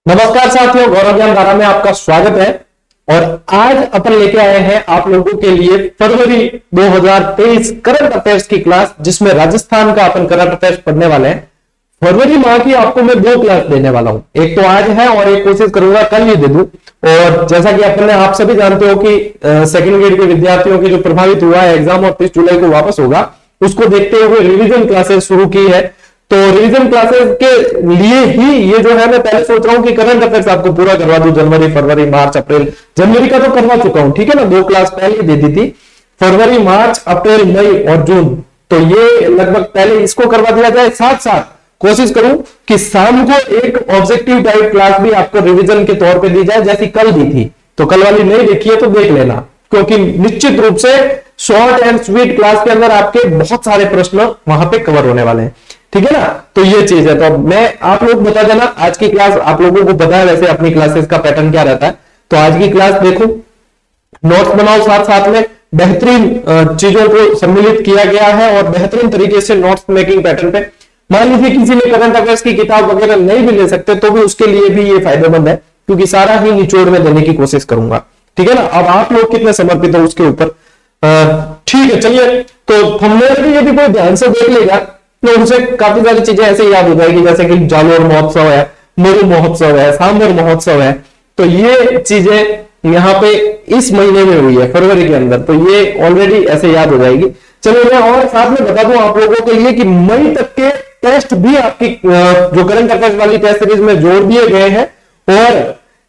नमस्कार साथियों, गौरव ज्ञान धारा में आपका स्वागत है। और आज अपन लेके आए हैं आप लोगों के लिए फरवरी 2023 करंट अफेयर्स की क्लास, जिसमें राजस्थान का अपन करंट अफेयर्स पढ़ने वाले हैं। फरवरी माह की आपको मैं 2 क्लास देने वाला हूं, एक तो आज है और एक कोशिश करूंगा कल ही दे दूं। और जैसा कि अपन आप सभी जानते हो कि सेकंड ग्रेड के विद्यार्थियों की जो प्रभावित हुआ है एग्जाम और 30 जुलाई को वापस होगा, उसको देखते हुए रिविजन क्लासेस शुरू की है। तो रिवीजन क्लासेस के लिए ही ये जो है, मैं पहले सोच रहा हूँ कि करंट अफेयर्स आपको पूरा करवा दूं, जनवरी, फरवरी, मार्च, अप्रैल। जनवरी का तो करवा चुका हूं, ठीक है ना, 2 क्लास पहले दे दी थी। फरवरी, मार्च, अप्रैल, मई और जून, तो ये लगभग पहले इसको करवा दिया जाए। साथ साथ कोशिश करूं कि शाम को एक ऑब्जेक्टिव टाइप क्लास भी आपको रिविजन के तौर पे दी जाए, जैसी कल दी थी। तो कल वाली नहीं देखी है तो देख लेना, क्योंकि निश्चित रूप से शॉर्ट एंड स्वीट क्लास के अंदर आपके बहुत सारे प्रश्न वहां पे कवर होने वाले हैं, ठीक है ना। तो ये चीज है, तो मैं आप लोग बता देना। आज की क्लास आप लोगों को पता है वैसे अपनी क्लासेस का पैटर्न क्या रहता है। तो आज की क्लास देखो, नोट्स बनाओ, साथ साथ में बेहतरीन चीजों को सम्मिलित किया गया है और बेहतरीन तरीके से नोट्स मेकिंग पैटर्न पे। मान लीजिए किसी ने करंट अफेयर्स की किताब वगैरह नहीं भी ले सकते तो भी उसके लिए भी ये फायदेमंद है, क्योंकि सारा ही निचोड़ में देने की कोशिश करूंगा, ठीक है ना। अब आप लोग कितने समर्पित हो उसके ऊपर, ठीक है। चलिए, तो थंबनेल भी यदि कोई ध्यान से देख लेगा तो उनसे काफी सारी चीजें ऐसे याद हो जाएगी, जैसे कि जालोर महोत्सव है, मरु महोत्सव है, सांबर महोत्सव है। तो ये चीजें यहाँ पे इस महीने में हुई है, फरवरी के अंदर, तो ये ऑलरेडी ऐसे याद हो जाएगी। चलो, मैं और साथ में बता दूं आप लोगों के लिए कि मई तक के टेस्ट भी आपकी जो करंट अफेयर्स वाली टेस्ट सीरीज में जोड़ दिए गए हैं। और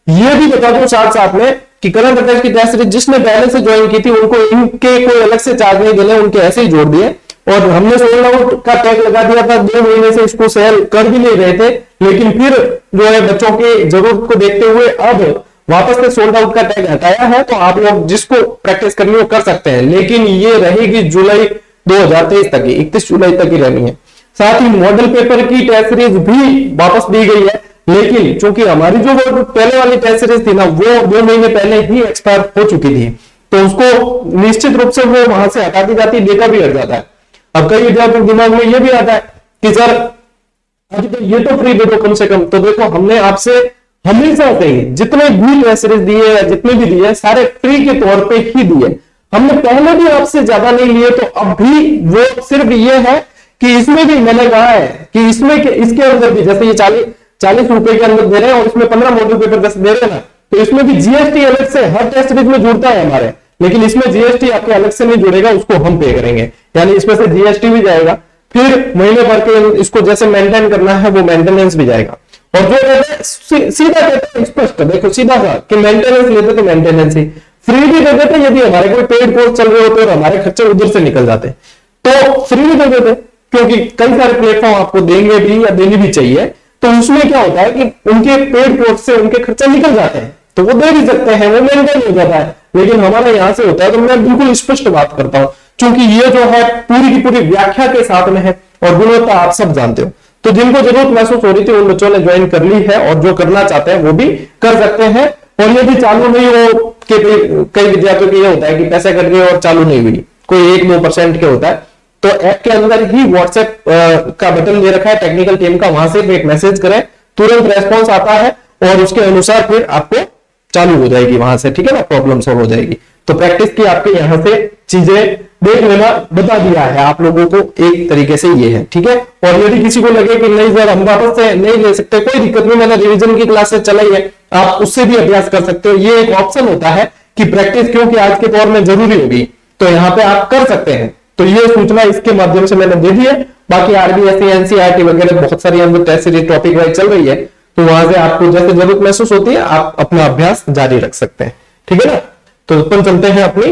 ये भी बता दूं साथ साथ में कि करंट अफेयर्स की टेस्ट सीरीज जिसने पहले से ज्वाइन की थी उनको इनके कोई अलग से चार्ज नहीं देने, उनके ऐसे ही जोड़ दिए। और हमने सोल्ड आउट का टैग लगा दिया था, 2 महीने से इसको सेल कर भी नहीं रहे थे, लेकिन फिर जो है बच्चों की जरूरत को देखते हुए अब वापस से सोल्ड आउट का टैग हटाया है। तो आप लोग जिसको प्रैक्टिस करनी हो कर सकते हैं, लेकिन ये रहेगी जुलाई 2023 तक ही, 31 जुलाई तक ही रहनी है। साथ ही मॉडल पेपर की टेस्ट सीरीज भी वापस दी गई है, लेकिन चूंकि हमारी जो पहले वाली टेस्ट सीरीज थी ना, वो 2 महीने पहले ही एक्सपायर हो चुकी थी, तो उसको निश्चित रूप से वो वहां से हटा दी जाती, डेटा भी हट जाता है। अब कई विद्यार्थियों के दिमाग में ये भी आता है कि सर अभी तो ये तो फ्री दे दो कम से कम। तो देखो, हमने आपसे हमेशा से ही जितने भी टेस्ट सीरीज दिए या जितने भी दिए सारे फ्री के तौर पे ही दिए। हमने पहले भी आपसे ज्यादा नहीं लिए, तो अब भी वो सिर्फ ये है कि इसमें भी मैंने कहा है कि इसमें इसके अंदर भी, जैसे ये 40 रुपए के अंदर दे रहे हैं और इसमें 15 मॉडल पेपर 10 दे रहे हैं ना, तो इसमें भी जीएसटी अलग से हर टेस्ट सीरीज में जुड़ता है हमारे, लेकिन इसमें जीएसटी आपके अलग से नहीं जुड़ेगा, उसको हम पे करेंगे। यानी इसमें से जीएसटी भी जाएगा, फिर महीने भर के इसको जैसे मेंटेन करना है वो मेंटेनेंस भी जाएगा। और जो कहते हैं सीधा कहते हैं स्पष्ट, देखो सीधा सा कि मेंटेनेंस लेते तो मेंटेनेंस ही फ्री भी दे देते, यदि हमारे कोई पेड कोर्स चल रहे होते और हमारे खर्चे उधर से निकल जाते तो फ्री भी दे देते, क्योंकि कई सारे प्लेटफॉर्म आपको देंगे भी या देनी भी चाहिए। तो उसमें क्या होता है कि उनके पेड कोर्स से उनके खर्चे निकल जाते हैं, तो वो दे भी सकते हैं, वो मेंटेन हो जाता है। लेकिन हमारा यहां से होता है, तो मैं बिल्कुल स्पष्ट बात करता हूं, क्योंकि ये जो है पूरी की पूरी व्याख्या के साथ में है और गुणवत्ता आप सब जानते हो। तो जिनको जरूरत महसूस हो रही थी उन बच्चों ने ज्वाइन कर ली है, और जो करना चाहते हैं वो भी कर सकते हैं। और यदि चालू नहीं हो, कई विद्यार्थियों के ये होता है कि पैसे कट गए और चालू नहीं हुई, कोई 1-2% के होता है, तो ऐप के अंदर ही व्हाट्सएप का बटन दे रखा है टेक्निकल टीम का, वहां से एक मैसेज करें, तुरंत रेस्पॉन्स आता है और उसके अनुसार फिर आपको चालू हो जाएगी वहां से, ठीक है ना, प्रॉब्लम सॉल्व हो जाएगी। तो प्रैक्टिस की आपके यहां से चीजें देख लेना, बता दिया है आप लोगों को एक तरीके से ये है, ठीक है। और यदि किसी को लगे कि नहीं सर हम वापस से नहीं ले सकते, कोई दिक्कत नहीं, मैंने रिवीजन की क्लासेस चलाई है, आप उससे भी अभ्यास कर सकते हो। ये एक ऑप्शन होता है कि प्रैक्टिस क्योंकि आज के दौर में जरूरी होगी, तो यहाँ पे आप कर सकते हैं। तो ये सूचना इसके माध्यम से मैंने दे दी है। बाकी आरबीएससी, एनसीईआरटी वगैरह बहुत सारी हम टेस्ट सीरीज टॉपिक वाइज चल रही है, तो वहां से आपको जैसे जरूरत महसूस होती है आप अपना अभ्यास जारी रख सकते हैं, ठीक है ना। तो अपन चलते हैं अपनी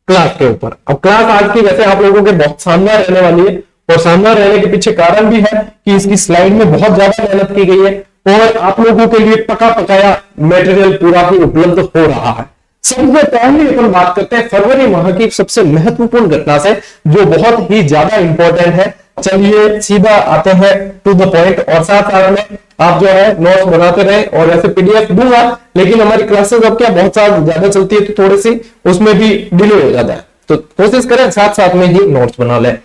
क्लास के ऊपर। अब क्लास आज की वैसे आप लोगों के बहुत शानदार रहने वाली है, और शानदार रहने के पीछे कारण भी है कि इसकी स्लाइड में बहुत ज्यादा मेहनत की गई है और आप लोगों के लिए पका पकाया मटेरियल पूरा ही उपलब्ध हो रहा है। सबसे पहले अपन बात करते हैं फरवरी माह की सबसे महत्वपूर्ण घटना से, जो बहुत ही ज्यादा इंपॉर्टेंट है। चलिए सीधा आते हैं टू द पॉइंट, और साथ साथ में आप जो है नोट्स बनाते रहे, और ऐसे पीडीएफ दूंगा, लेकिन हमारी क्लासेस अब क्या बहुत ज्यादा चलती है तो थोड़ी सी उसमें भी डिले हो जाता है, तो कोशिश करें साथ साथ में ही नोट्स बना लें।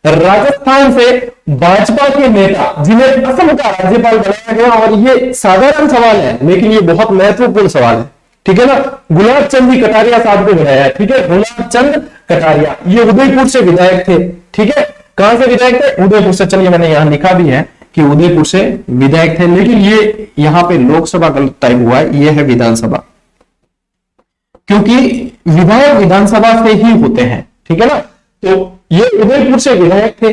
राजस्थान से भाजपा के नेता जिन्हें असम का राज्यपाल बनाया गया, और ये साधारण सवाल है लेकिन ये बहुत महत्वपूर्ण सवाल है, ठीक है ना। गुलाब चंद जी कटारिया साहब को बनाया है, ठीक है, गुलाब चंद कटारिया, ये उदयपुर से विधायक थे, ठीक है। कहां से विधायक थे? उदयपुर से। चलिए मैंने यहां लिखा भी है कि उदयपुर से विधायक थे, लेकिन ये यहां पे लोकसभा गलत टाइप हुआ है, ये है विधानसभा, क्योंकि विधायक विधानसभा से ही होते हैं, ठीक है ना। तो ये उदयपुर से विधायक थे।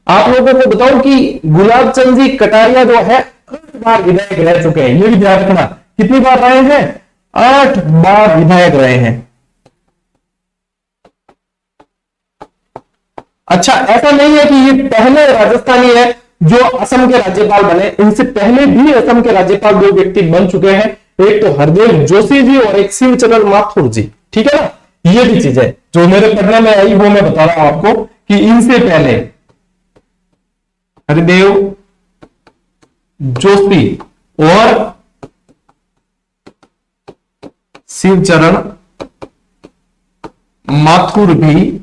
आप लोगों को बताऊं कि गुलाब चंद जी कटारिया जो है 8 बार विधायक रह चुके हैं, ये भी ध्यान रखना। कितनी बार रहे हैं? 8 बार विधायक रहे हैं। अच्छा, ऐसा नहीं है कि ये पहले राजस्थानी है जो असम के राज्यपाल बने, इनसे पहले भी असम के राज्यपाल 2 व्यक्ति बन चुके हैं, एक तो हरदेव जोशी जी और एक शिवचरण माथुर जी, ठीक है ना। ये भी चीज है जो मेरे पढ़ने में आई, वो मैं बता रहा हूं आपको कि इनसे पहले हरदेव जोशी और शिवचरण माथुर भी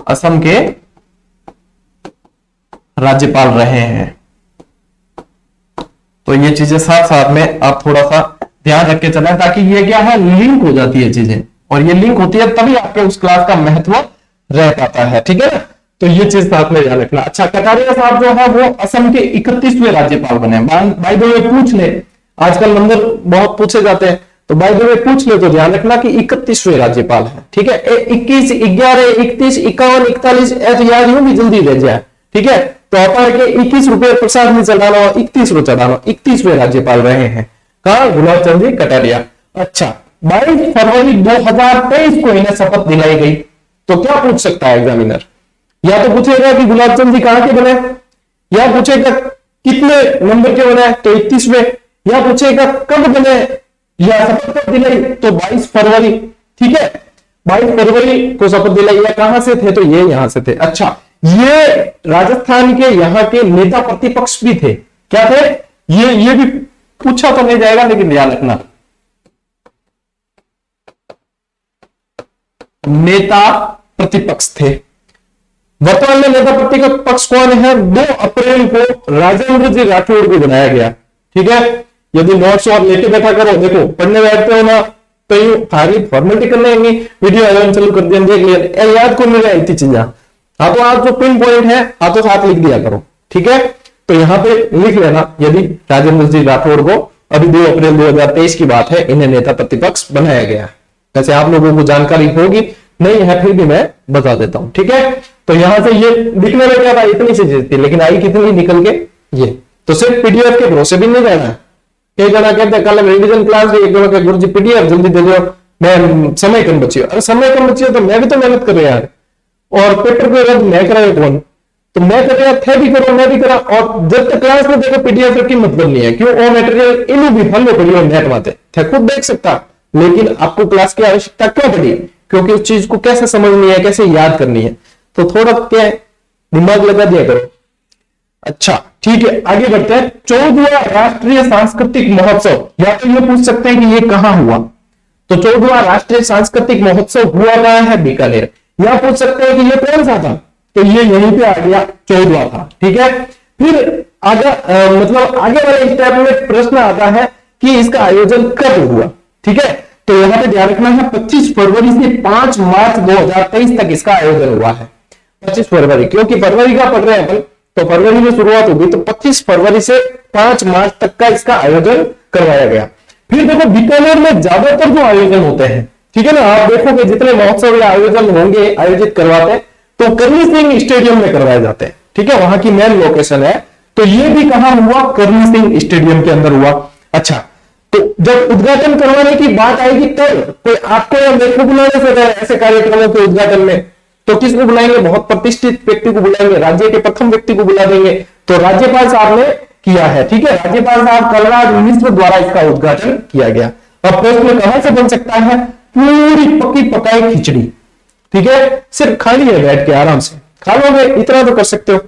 असम के राज्यपाल रहे हैं। तो ये चीजें साथ साथ में आप थोड़ा सा ध्यान रख के चलें, ताकि ये क्या है, लिंक हो जाती है चीजें, और ये लिंक होती है तभी आपके उस क्लास का महत्व रह पाता है, ठीक है ना। तो ये चीज साथ में ध्यान रखना। अच्छा, कटारिया साहब जो है वो असम के 31वें राज्यपाल बने। बाय द वे पूछ ले, आजकल नंबर बहुत पूछे जाते हैं, तो बाय द वे पूछ ले तो ध्यान रखना कि 31वें राज्यपाल है, ठीक है। 21, 11, 31, 51, 41 ऐसे याद यूं भी जल्दी रह जाए, ठीक है। तो अपन के 21 रुपये प्रसाद में चढ़ाना और 31 रो चढ़ाना, 31वें राज्यपाल रहे हैं। कहा? गुलाब चंद जी कटारिया। अच्छा, 22 फरवरी 2023 को इन्हें शपथ दिलाई गई। तो क्या पूछ सकता है एग्जामिनर? या तो पूछेगा कि गुलाब चंद जी कहां के बने, या पूछेगा कितने नंबर के बने, तो 31वें, या पूछेगा कब बने या शपथ कब दिलाई, तो 22 फरवरी, ठीक है। 22 फरवरी को शपथ दिलाई। या कहां से थे? तो ये यहां से थे। अच्छा, ये राजस्थान के यहां के नेता प्रतिपक्ष भी थे। क्या थे? ये भी पूछा तो नहीं जाएगा, लेकिन ध्यान रखना, नेता प्रतिपक्ष थे। वर्तमान में नेता प्रतिपक्ष कौन है? 2 अप्रैल को राजेंद्र जी राठौड़ को बनाया गया, ठीक है। यदि नोट्स और लेके बैठा करो, देखो पढ़ने बैठते हो ना तो यू खाली फॉर्मेलिटी कर लेंगे, वीडियो आयोजन चालू कर दिया, देख लिया, याद को मिल रहा है इतनी चीजें। हाँ, तो आप जो पिन पॉइंट है हाथों हाथ लिख दिया करो, ठीक है। तो यहां पे लिख लेना, यदि राजेंद्र जी राठौड़ को अभी 2 अप्रैल 2023 की बात है, इन्हें नेता प्रतिपक्ष बनाया गया। वैसे आप लोगों को जानकारी होगी नहीं है, फिर भी मैं बता देता हूं, ठीक है। तो यहां से ये लिखने में क्या था, इतनी चीजें थी, लेकिन आई कितनी निकल के ये। तो सिर्फ पीडीएफ के भरोसे भी नहीं रहना है। कई जना कहते हैं कल रिविजन क्लास एक गुरु जी पीडीएफ जल्दी दे दो, मैं समय कम बची हो। अरे समय कम बची हो तो मैं भी तो मेहनत कर रहा यार, और पेपर को रद्द मैं कराया कौन? तो मैं कर रहा थे भी करो, मैं भी करा। और जब तक क्लास में देखो पीडीएफ की मतलब नहीं है, क्यों? वो मटेरियल इनू भी फल पड़ी हो नेट माते थे, खुद देख सकता, लेकिन आपको क्लास की आवश्यकता क्यों पड़ी? क्योंकि उस चीज को कैसे समझनी है, कैसे याद करनी है, तो थोड़ा क्या है, दिमाग लगा दिया करो। अच्छा, ठीक है, आगे बढ़ते हैं। 14वां राष्ट्रीय सांस्कृतिक महोत्सव, या तो ये पूछ सकते हैं कि ये कहां हुआ, तो 14वां राष्ट्रीय सांस्कृतिक महोत्सव हुआ रहा है बीकानेर। या पूछ सकते हैं कि ये कौन सा था, तो ये यहीं पे आ गया, 14वां था, ठीक है। फिर आगे मतलब आगे वाले स्टेप में प्रश्न आता है कि इसका आयोजन कब हुआ, ठीक है। तो यहां पे ध्यान रखना है 25 फरवरी से 5 मार्च 2023 तक इसका आयोजन हुआ है। 25 फरवरी, क्योंकि फरवरी का पढ़ रहे हैं अपन, तो फरवरी में शुरुआत होगी, तो 25 फरवरी से 5 मार्च तक का इसका आयोजन करवाया गया। फिर देखो बीकानेर में ज्यादातर जो आयोजन होते हैं, ठीक है ना, आप देखोगे जितने महोत्सव या आयोजन होंगे आयोजित करवाते हैं तो करनी सिंह स्टेडियम में करवाए जाते हैं, ठीक है, वहां की मेन लोकेशन है। तो ये भी कहां हुआ? करनी सिंह स्टेडियम के अंदर हुआ। अच्छा, तो जब उद्घाटन करवाने की बात आएगी तब कोई आपको या मेरे को बुलाने से ऐसे कार्यक्रमों के उद्घाटन में, तो किसको बुलाएंगे? बहुत प्रतिष्ठित व्यक्ति को बुलाएंगे, राज्य के प्रथम व्यक्ति को बुला देंगे। तो राज्यपाल साहब ने किया है, ठीक है, राज्यपाल साहब कलराज मिश्र द्वारा इसका उद्घाटन किया गया। अब प्रश्न कहां से बन सकता है? पूरी पकी पकाई खिचड़ी, ठीक है, सिर्फ खानी है, बैठ के आराम से खा लोगे, इतना तो कर सकते हो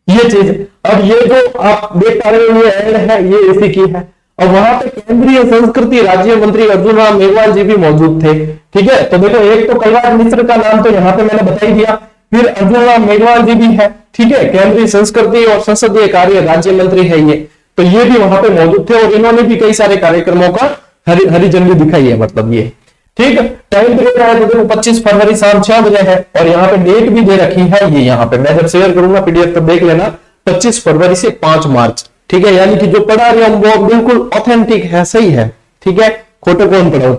ये चीज। अब ये जो आप देख पा रहे हो ये ऐड है, ये इसी की है। और वहां पे केंद्रीय संस्कृति राज्य मंत्री अर्जुन राम मेघवाल जी भी मौजूद थे। ठीक है, तो देखो एक तो कलराज मिश्र का नाम तो यहाँ पे मैंने बता ही दिया, फिर अर्जुन राम मेघवाल जी भी है। ठीक है, केंद्रीय संस्कृति और संसदीय कार्य राज्य मंत्री है ये, तो ये भी वहां पे मौजूद थे और इन्होंने भी कई सारे कार्यक्रमों का हरी झंडी दिखाई है, मतलब ये। ठीक है, टाइम पीरियड है तो देखो 25 फरवरी शाम 6 बजे है, और यहाँ पे डेट भी दे रखी है ये, यहाँ पे मैं जब शेयर करूंगा पीडीएफ पर देख लेना, 25 फरवरी से 5 मार्च। ठीक है, यानी कि जो पढ़ा रही हूं वो बिल्कुल ऑथेंटिक है, सही है। ठीक है, खोटो कौन पढ़ाओ।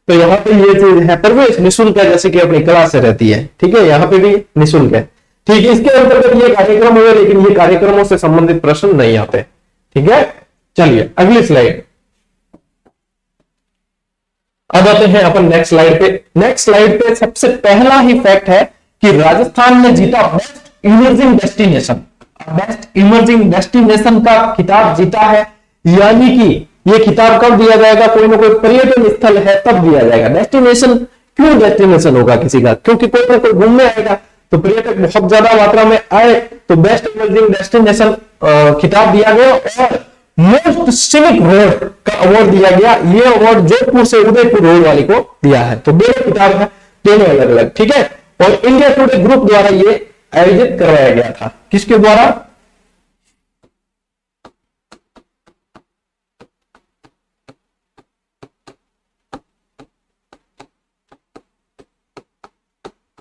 तो यहाँ पे ये चीज है, प्रवेश निःशुल्क है, जैसे कि अपनी क्लास से रहती है। ठीक है, यहाँ पे भी निःशुल्क है। ठीक है, इसके अंतर्गत ये कार्यक्रम हुए, लेकिन ये कार्यक्रमों से संबंधित प्रश्न नहीं आते। ठीक है, चलिए अगली स्लाइड। अब आते हैं अपन नेक्स्ट स्लाइड पे। नेक्स्ट स्लाइड पे सबसे पहला ही फैक्ट है कि राजस्थान ने जीता best emerging destination. Best emerging destination का खिताब जीता है, यानी कि ये खिताब कब दिया जाएगा, कोई ना कोई पर्यटन स्थल है तब दिया जाएगा। डेस्टिनेशन क्यों डेस्टिनेशन होगा किसी का, क्योंकि कोई ना कोई घूमने आएगा, तो पर्यटक बहुत ज्यादा मात्रा में आए तो बेस्ट इमर्जिंग डेस्टिनेशन खिताब दिया गया। और मोस्ट सिविक रोड का अवार्ड दिया गया, ये अवार्ड जोधपुर से उदयपुर रोड वाली को दिया है। तो दोनों किताब है, दोनों अलग अलग। ठीक है, और इंडिया टुडे ग्रुप द्वारा ये आयोजित करवाया गया था। किसके द्वारा,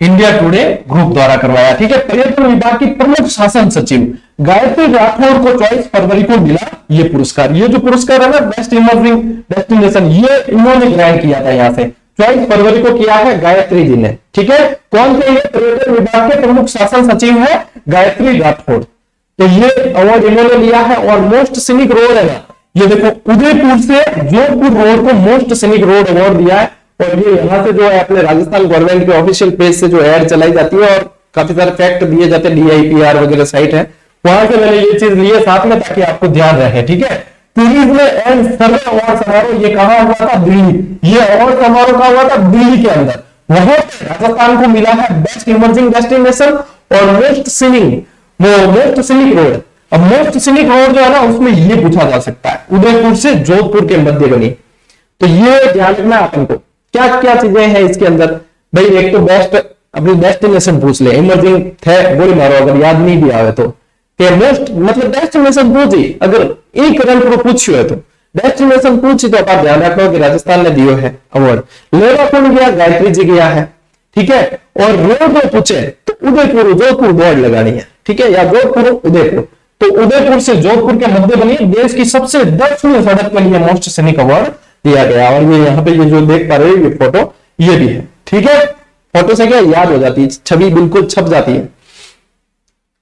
इंडिया टुडे ग्रुप द्वारा करवाया। ठीक है, पर्यटन विभाग की प्रमुख शासन सचिव गायत्री राठौर को 24 फरवरी को मिला ये पुरस्कार। ये जो पुरस्कार है ना बेस्ट इमर्जिंग डेस्टिनेशन, ये इन्होंने ग्रहण किया था यहाँ से, 24 फरवरी को किया है गायत्री जी ने। ठीक है, कौन थे ये, पर्यटन विभाग के प्रमुख शासन सचिव है गायत्री राठौर। तो ये अवार्ड इन्होंने लिया है। और मोस्ट सिनिक रोड है ना, ये देखो उदयपुर से जोधपुर रोड को मोस्ट सिनिक रोड अवार्ड दिया है। और ये यहाँ से जो है अपने राजस्थान गवर्नमेंट के ऑफिशियल पेज से जो एड चलाई जाती है और काफी सारे फैक्ट दिए जाते हैं, DIPR वगैरह साइट है, वहां से मैंने ये चीज ली है साथ में ताकि आपको ध्यान रहे। ठीक है, टूरिज्म एंड सर्वे अवार्ड समारोह ये कहां हुआ था, दिल्ली। ये अवार्ड समारोह का हुआ था दिल्ली के अंदर। वहां पे राजस्थान को मिला है बेस्ट इमर्जिंग डेस्टिनेशन और मोस्ट सिनिक रोड। अब मोस्ट सिनिक रोड जो है ना, उसमें ये पूछा जा सकता है उदयपुर से जोधपुर के मध्य बनी। तो ये ध्यान रखना अपन को, क्या क्या चीजें हैं इसके अंदर। भाई एक तो बेस्ट अपनी डेस्टिनेशन पूछ ले, इमर्जिंग थे गोली मारो अगर याद नहीं दिया है तो, मोस्ट मतलब डेस्टिनेशन पूछी, अगर एक रन को पूछियो है तो डेस्टिनेशन पूछी तो आप ध्यान रखो कि राजस्थान ने दियो है अवार्ड। लेवा कौन गया, गायत्री जी गया है। ठीक है, और रोड में पूछे तो उदयपुर जोधपुर बोर्ड लगानी है। ठीक है, या जोधपुर उदयपुर, तो उदयपुर से जोधपुर के मध्य बनी देश की सबसे दक्षिणी सड़क के लिए मोस्ट सिनिक अवार्ड दिया गया। और ये यहाँ पे ये जो देख पा रहे हो ये फोटो ये भी है। ठीक है, फोटो से क्या याद हो जाती है, छवि बिल्कुल छप जाती है।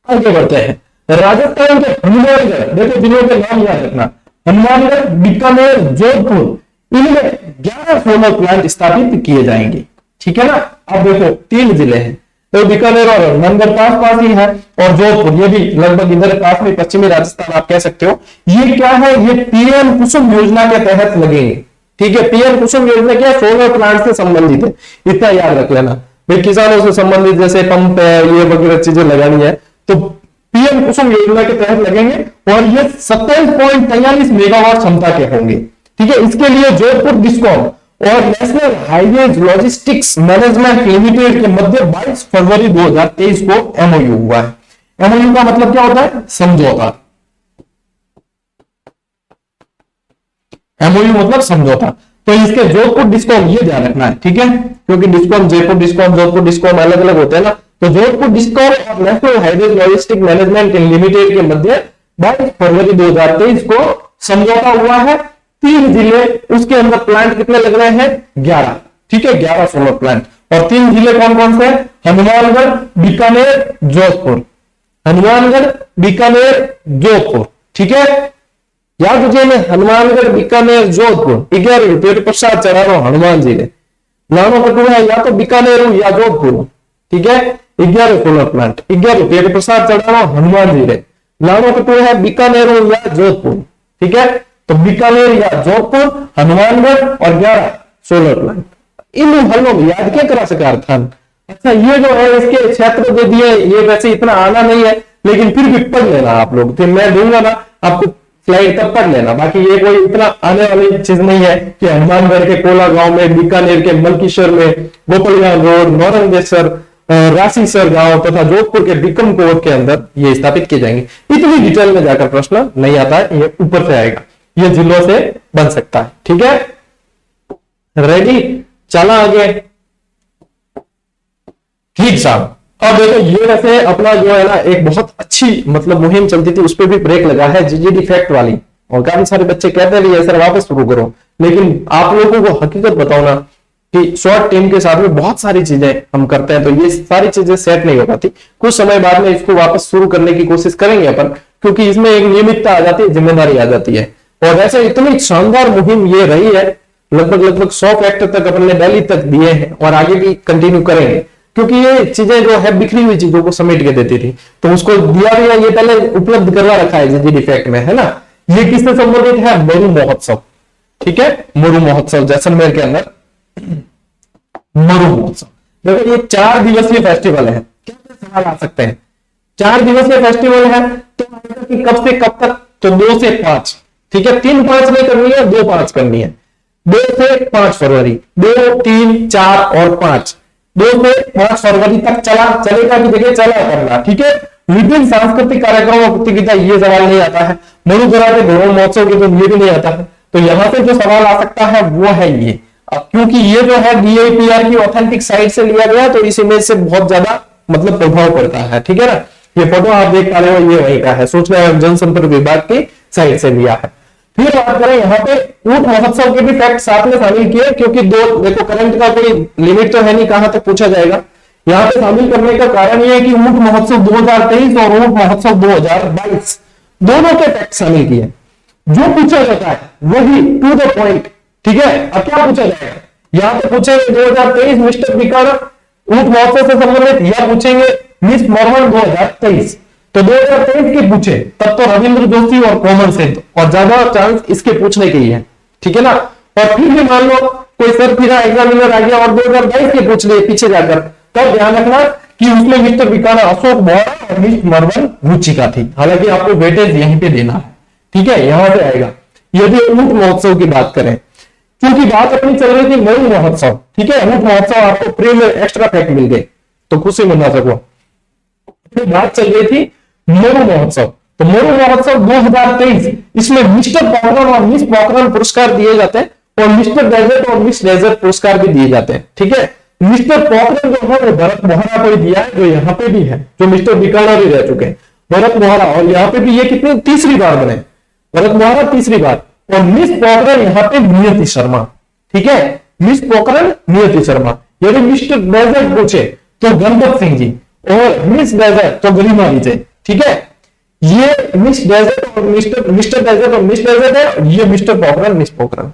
आगे बढ़ते हैं, राजस्थान के हनुमानगढ़, देखो जिलों के नाम याद रखना, हनुमानगढ़, बीकानेर, जोधपुर, इनमें 11 सोलर प्लांट स्थापित किए जाएंगे। ठीक है ना, अब देखो 3 जिले हैं, तो बीकानेर और हनुमानगढ़ पास पास ही है, और जोधपुर ये भी लगभग इधर पास में, पश्चिमी राजस्थान आप कह सकते हो। ये क्या है, ये पीएम कुसुम योजना के तहत लगेंगे। ठीक है, पीएम कुसुम योजना क्या, सोलर प्लांट से संबंधित है, इतना याद रख लेना। भाई किसानों से संबंधित जैसे पंप है ये वगैरह चीजें लगानी है तो पीएम कुसुम योजना के तहत लगेंगे। और ये 27.43 मेगावाट क्षमता के होंगे। ठीक है, इसके लिए जोधपुर डिस्कॉम और national highways logistics management limited के मध्य 22 फरवरी 2023 को MOU हुआ है। MOU का मतलब क्या होता है, समझौता। MOU मतलब समझौता। तो इसके जोधपुर डिस्कॉम ये ध्यान रखना है। ठीक है, क्योंकि discom Jaipur discom Jodhpur discom अलग अलग होते हैं ना, तो जोधपुर डिस्कॉम और national highways logistic management limited के मध्य 22 फरवरी 2023 को समझौता हुआ है। 3 जिले, उसके अंदर प्लांट कितने लग रहे हैं, 11। ठीक है, 11 सोलर प्लांट। और 3 जिले कौन कौन से, हनुमानगढ़, बीकानेर, जोधपुर। हनुमानगढ़, बीकानेर, जोधपुर। ठीक है, याद रखिए में हनुमानगढ़, बीकानेर, जोधपुर 11 रुपये प्रसाद चढ़ा रहा हनुमान जी ने। नानों कटू है या तो बीकानेर या जोधपुर। ठीक है, 11 सोलर प्लांट 11 रुपये प्रसाद चढ़ा रहा हनुमान जी ने। नानों कटू है बीकानेर या जोधपुर। ठीक है, तो बीकानेर या जोधपुर, हनुमानगढ़ और 11 सोलर प्लांट। इन हलों में याद क्या करा सका अर्थान। अच्छा, ये जो है इसके क्षेत्र दे दिए, ये वैसे इतना आना नहीं है लेकिन फिर भी पढ़ लेना आप लोग, फिर मैं दूंगा ना आपको स्लाइड तक पढ़ लेना, बाकी ये कोई इतना आने वाली चीज नहीं है कि हनुमानगढ़ के कोला गांव में, बीकानेर के मलकीश्वर में, गोपालगंज रोड, नौरंगेश्वर, राशीसर गांव तथा जोधपुर के बिक्रम कोट के अंदर ये स्थापित किए जाएंगे। इतनी डिटेल में जाकर प्रश्न नहीं आता है, ये ऊपर से आएगा, ये जिलों से बन सकता है। ठीक है, रेडी, चला आगे। ठीक साहब, अब देखो ये वैसे अपना जो है ना एक बहुत अच्छी मतलब मुहिम चलती थी, उस पर भी ब्रेक लगा है, जीजीडी फैक्ट वाली, और काफी सारे बच्चे कहते भी सर वापस शुरू करो, लेकिन आप लोगों को हकीकत बताओ ना कि शॉर्ट टीम के साथ में बहुत सारी चीजें हम करते हैं, तो ये सारी चीजें सेट नहीं हो पाती। कुछ समय बाद में इसको वापस शुरू करने की कोशिश करेंगे अपन, क्योंकि इसमें एक नियमितता आ जाती है, जिम्मेदारी आ जाती है। और वैसे इतनी शानदार मुहिम ये रही है, लगभग 100 फैक्ट तक अपन ने दिल्ली तक दिए हैं और आगे भी कंटिन्यू करेंगे, क्योंकि ये चीजें जो है बिखरी हुई चीजों को समेट के देती थी, तो उसको दिया भी है, ये पहले उपलब्ध करवा रखा है जीजीडी फैक्ट में, है ना। ये किससे संबंधित है? मरु महोत्सव। ठीक है, मरु महोत्सव जैसलमेर के अंदर मरु महोत्सव। देखो ये 4 दिवसीय फेस्टिवल है, क्या सवाल आ सकते हैं? 4 दिवसीय फेस्टिवल है तो कि कब से कब तक? तो 2 से 5। ठीक है, 3-5 नहीं करनी है, 2-5 करनी है। 2 से 5 फरवरी, 2, 3, 4 और 5, 2 से 5 फरवरी तक चलेगा की जगह चला करना। ठीक है, विभिन्न सांस्कृतिक कार्यक्रमों प्रतियोगिता, ये सवाल नहीं आता है। मरुधरा के गौरव महोत्सव के तो ये भी नहीं आता है, तो यहां से जो सवाल आ सकता है वो है ये। अब क्योंकि ये जो है DIPR की ऑथेंटिक साइट से लिया गया, तो इस इमेज से बहुत ज्यादा मतलब प्रभाव पड़ता है। ठीक है ना, ये फोटो आप देख पा रहे हो, ये वही का है, सूचना एवं जनसंपर्क विभाग की साइट से लिया है। फिर बात करें यहाँ पे ऊंट महोत्सव के भी फैक्ट साथ में शामिल किए, क्योंकि देखो करंट का कोई लिमिट तो है नहीं कहां तक पूछा जाएगा। यहाँ पे शामिल करने का कारण यह है कि ऊंट महोत्सव 2023 और ऊंट महोत्सव 2022 दोनों के फैक्ट शामिल किए। जो पूछा जाता है वही टू द पॉइंट। ठीक है, अब क्या पूछा जाएगा? यहाँ पे पूछेंगे 2023 मिस्टर बीकानेर ऊंट महोत्सव से संबंधित, या पूछेंगे मिस मोरवन 2023। तो 2023 के पूछे तब तो रविंद्र जोशी और कोमल सिंह, और ज्यादा चांस इसके पूछने के ही है। ठीक है ना, और फिर भी मान लो कोई सर फिरा एग्जामिनर आ गया और 2022 के पूछ लिए पीछे जाकर, तब ध्यान रखना कि उसमें मिस्टर बीकानेर अशोक बोहरा और मिस मोरवन रुचिका थी। हालांकि आपको वेटेज यहीं पे देना है। ठीक है, यहां से आएगा। यदि ऊंट महोत्सव की बात करें, क्योंकि बात अपनी चल रही थी मरु महोत्सव। ठीक है, ऊंट महोत्सव आपको प्री में एक्स्ट्रा फैक्ट मिल गए तो खुशी मना सको। फिर बात चल रही थी मरु महोत्सव, तो मरु महोत्सव 2023, इसमें मिस्टर पोखरण और मिस पोखरण पुरस्कार दिए जाते हैं, और मिस्टर डेजर्ट और मिस डेजर्ट पुरस्कार भी दिए जाते हैं। ठीक है, मिस्टर पोखरण जो है वो भरत बोहरा को दिया है, जो यहाँ पे भी है, जो मिस्टर बीकानेर भी रह चुके हैं, भरत बोहरा। और यहाँ पे भी ये कितनी तीसरी बार बने, भरत बोहरा तीसरी बार, और मिस पोखरण यहाँ पे नियति शर्मा। ठीक है, मिस पोखरण नियति शर्मा। यदि मिस्टर डेजर्ट पूछे तो गणपत सिंह जी, और मिस डेजर्ट तो गरिमा विजय। ठीक है, ये मिस डेजर्ट और मिस्टर डेजर्ट और मिस डेजर्ट है, ये मिस्टर पोखरण मिस पोखरण।